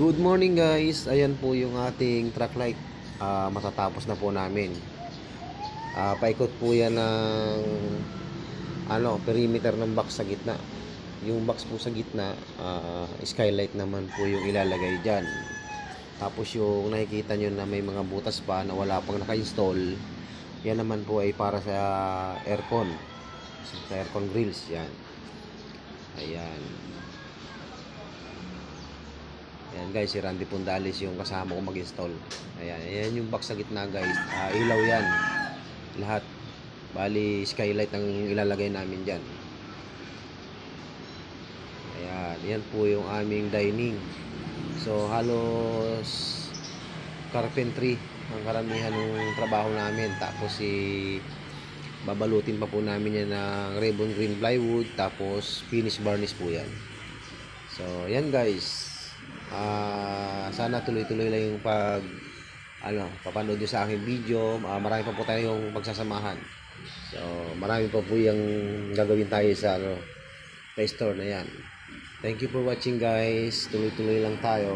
Good morning guys. Ayan po yung ating truck light. Matatapos na po namin. Paikot po yan ng perimeter ng box sa gitna. Yung box po sa gitna, skylight naman po yung ilalagay dyan. Tapos yung nakikita nyo na may mga butas pa na wala pang naka-install, yan naman po ay para sa aircon. Sa aircon grills yan. Ayan. Ayan guys, si Randy Pundalis yung kasama ko mag-install. Ayan yung box sa gitna guys. Ilaw yan. Lahat. Bali, skylight ang ilalagay namin dyan. Ayan, yan po yung aming dining. So, halos carpentry ang karamihan ng trabaho namin. Tapos, babalutin pa po namin yan ng ribbon green plywood. Tapos, finish varnish po yan. So, yan guys. Sana tuloy-tuloy lang yung papanood nyo sa aking video. Marami pa po tayong pagsasamahan. So, marami pa po yung gagawin tayo sa store na yan. Thank you for watching guys. Tuloy-tuloy lang tayo.